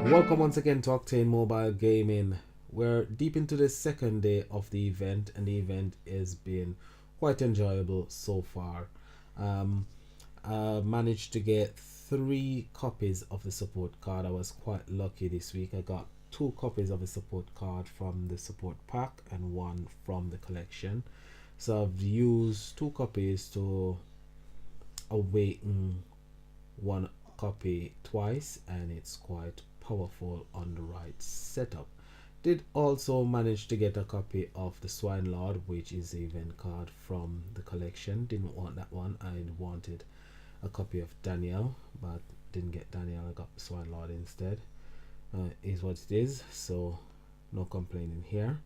Welcome once again to Octane Mobile Gaming. We're deep into the second day of the event, and the event has been quite enjoyable so far. Um, I managed to get 3 copies of the support card. I was quite lucky this week. I got 2 copies of the support card from the support pack and 1 from the collection. So I've used 2 copies to awaken 1 copy twice, and it's quite powerful on the right setup. Did also manage to get a copy of the Swine Lord, which is the event card from the collection. Didn't want that one. I wanted a copy of Daniel, but didn't get Daniel. I got the Swine Lord instead. Is what it is, so no complaining here.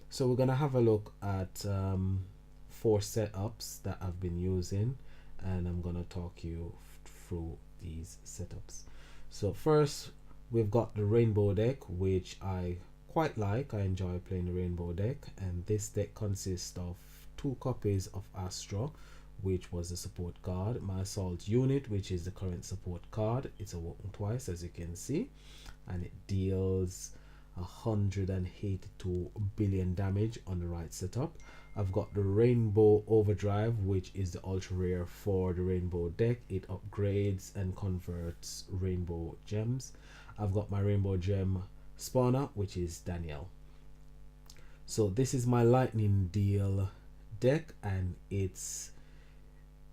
So we're gonna have a look at 4 setups that I've been using, and I'm gonna talk you through these setups. So first, we've got the rainbow deck, which I quite like. I enjoy playing the rainbow deck, and this deck consists of 2 copies of Astro, which was the support card, my assault unit, which is the current support card. It's awoken twice, as you can see, and it deals 182 billion damage on the right setup. I've got the Rainbow Overdrive, which is the ultra rare for the rainbow deck. It upgrades and converts rainbow gems. I've got my rainbow gem spawner, which is Daniel. So this is my lightning deal deck, and it's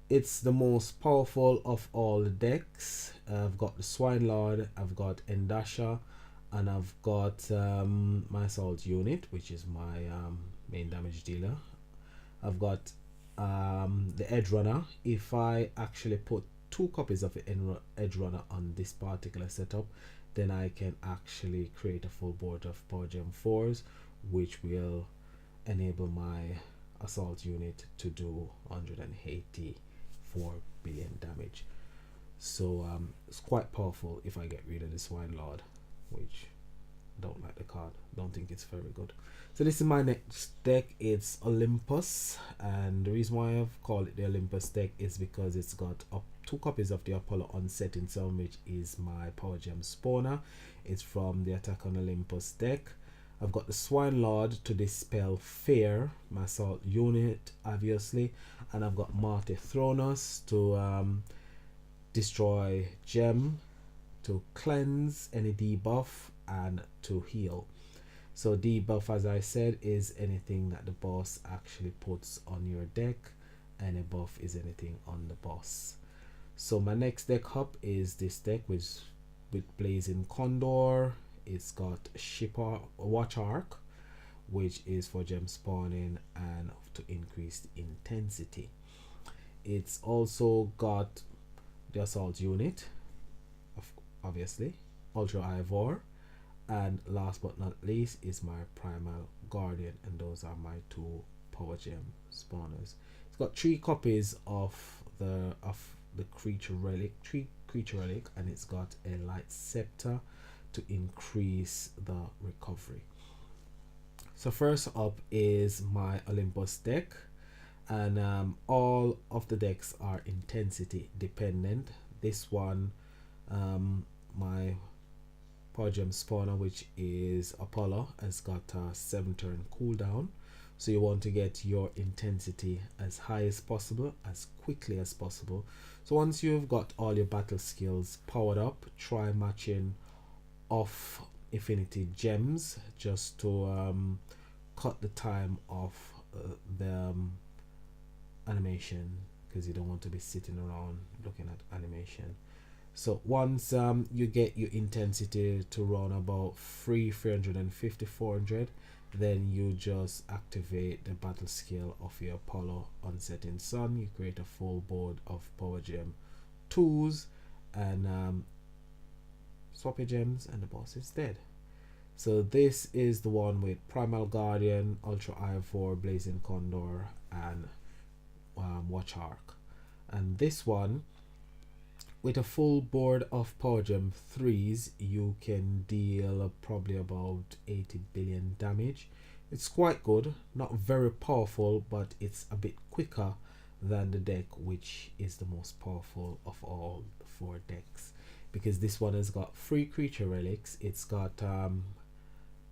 the most powerful of all the decks. I've got the Swine Lord, I've got Endasha, and I've got my assault unit, which is my main damage dealer. I've got the Edge Runner. If I actually put 2 copies of the Edge Runner on this particular setup, then I can actually create a full board of Power Gem 4s, which will enable my assault unit to do 184 billion damage. So it's quite powerful if I get rid of the Swine Lord, which I don't like the card. Don't think it's very good. So this is my next deck. It's Olympus, and the reason why I've called it the Olympus deck is because it's got 2 copies of the Apollo Unsetting Sun, which is my Power Gem spawner. It's from the Attack on Olympus deck. I've got the Swine Lord to dispel fear, my assault unit, obviously, and I've got Marte Thronos to destroy gem, to cleanse any debuff, and to heal. So debuff, as I said, is anything that the boss actually puts on your deck, and a buff is anything on the boss. So my next deck up is this deck with Blazing Condor. It's got Watch Arc, which is for gem spawning and to increase the intensity. It's also got the assault unit, obviously, Ultra Ivor, and last but not least is my Primal Guardian, and those are my 2 Power Gem spawners. It's got 3 copies of the creature relic, and it's got a light scepter to increase the recovery. So first up is my Olympus deck, and all of the decks are intensity dependent. This one, my Power Gem spawner, which is Apollo, has got a 7-turn cooldown, so you want to get your intensity as high as possible, as quickly as possible. So once you've got all your battle skills powered up, try matching off affinity gems just to cut the time of the animation, because you don't want to be sitting around looking at animation. So once you get your intensity to run about 350, 400, then you just activate the battle skill of your Apollo Unsetting Sun. You create a full board of Power Gem 2s and swap your gems, and the boss is dead. So this is the one with Primal Guardian, Ultra Ivor, Blazing Condor, and Watch Arc. And this one, with a full board of Power Gem 3s, you can deal probably about 80 billion damage. It's quite good, not very powerful, but it's a bit quicker than the deck, which is the most powerful of all the 4 decks. because this one has got 3 creature relics. It's got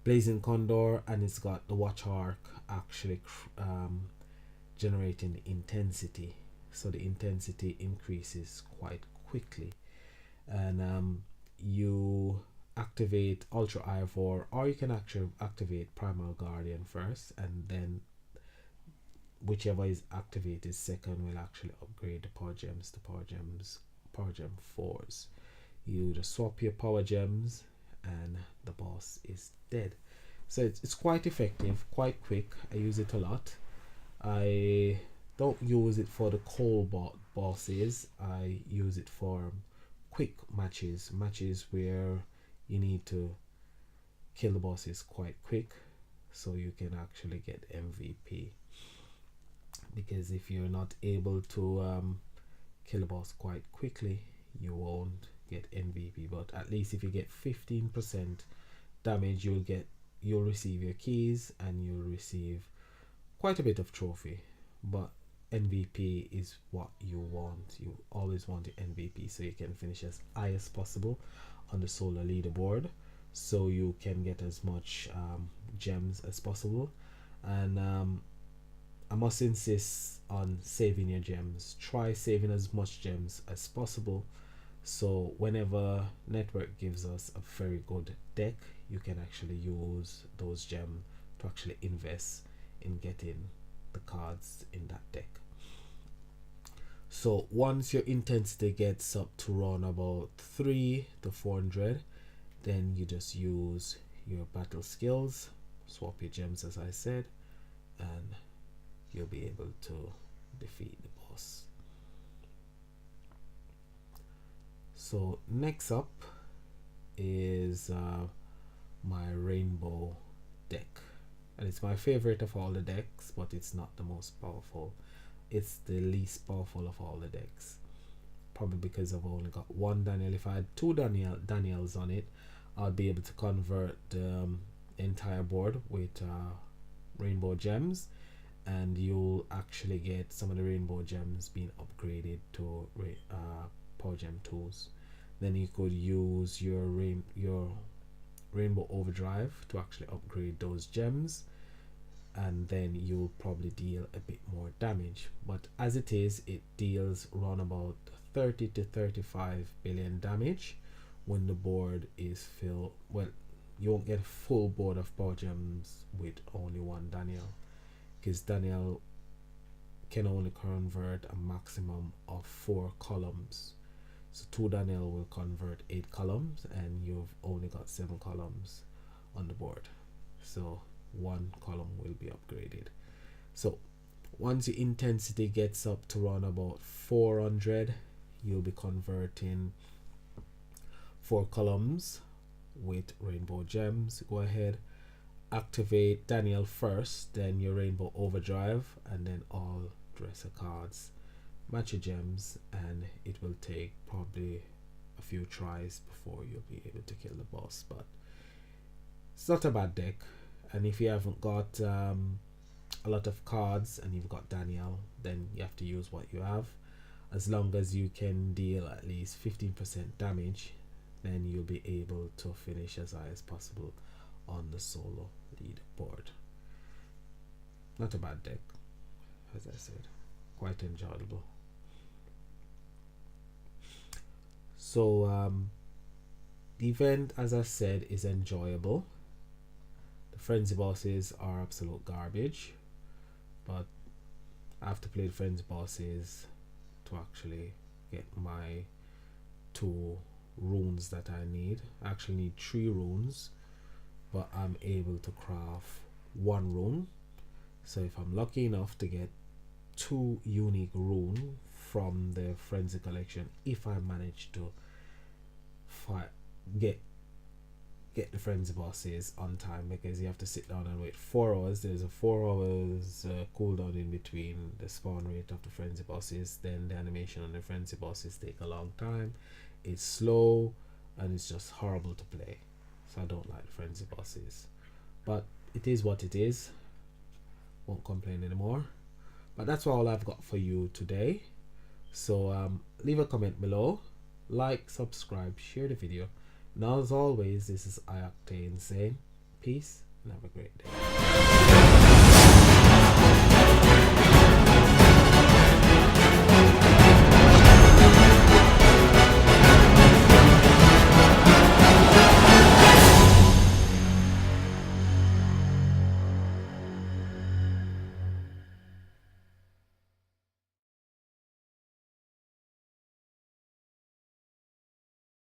Blazing Condor, and it's got the Watch Arc actually generating the intensity. So the intensity increases quite quickly. And you activate Ultra Ivor, or you can actually activate Primal Guardian first, and then whichever is activated second will actually upgrade the power gems to power gem 4s. You just swap your power gems and the boss is dead. So it's quite effective, quite quick. I use it a lot. I don't use it for the cold bosses. I use it for quick matches where you need to kill the bosses quite quick, so you can actually get MVP. Because if you're not able to kill a boss quite quickly, you won't get MVP. But at least if you get 15% damage, you'll receive your keys and you'll receive quite a bit of trophy. But MVP is what you want. You always want the MVP, so you can finish as high as possible on the solo leaderboard, so you can get as much gems as possible. And I must insist on saving your gems. Try saving as much gems as possible, so whenever network gives us a very good deck, you can actually use those gems to actually invest in getting the cards in that deck. So once your intensity gets up to around about 3 to 400, then you just use your battle skills, swap your gems as I said, and you'll be able to defeat the boss. So next up is my rainbow deck, and it's my favorite of all the decks, but it's not the most powerful. It's the least powerful of all the decks, probably because I've only got one Daniel. If I had two Daniels on it, I'd be able to convert the entire board with rainbow gems, and you'll actually get some of the rainbow gems being upgraded to power gem 2s. Then you could use your rainbow overdrive to actually upgrade those gems, and then you'll probably deal a bit more damage. But as it is, it deals around about 30 to 35 billion damage when the board is filled. Well, you won't get a full board of power gems with only one Daniel, because Daniel can only convert a maximum of 4 columns. So 2 Daniel will convert 8 columns, and you've only got 7 columns on the board. So 1 column will be upgraded. So once your intensity gets up to around about 400, you'll be converting 4 columns with rainbow gems. Go ahead, activate Daniel first, then your rainbow overdrive, and then all dresser cards. Match your gems, and it will take probably a few tries before you'll be able to kill the boss. But it's not a bad deck, and if you haven't got a lot of cards and you've got Daniel, then you have to use what you have. As long as you can deal at least 15% damage, then you'll be able to finish as high as possible on the solo leaderboard. Not a bad deck, as I said, quite enjoyable. So the event, as I said, is enjoyable. The frenzy bosses are absolute garbage, but I have to play the frenzy bosses to actually get my 2 runes that I need. I actually need 3 runes, but I'm able to craft 1 rune. So if I'm lucky enough to get 2 unique rune from the frenzy collection, if I manage to get the frenzy bosses on time, because you have to sit down and wait 4 hours. There's a 4 hours cooldown in between the spawn rate of the frenzy bosses. Then the animation on the frenzy bosses take a long time. It's slow and it's just horrible to play. So I don't like the frenzy bosses, but it is what it is. Won't complain anymore. But that's all I've got for you today. So leave a comment below like, subscribe, share the video. Now as always, this is iOctane saying peace and have a great day.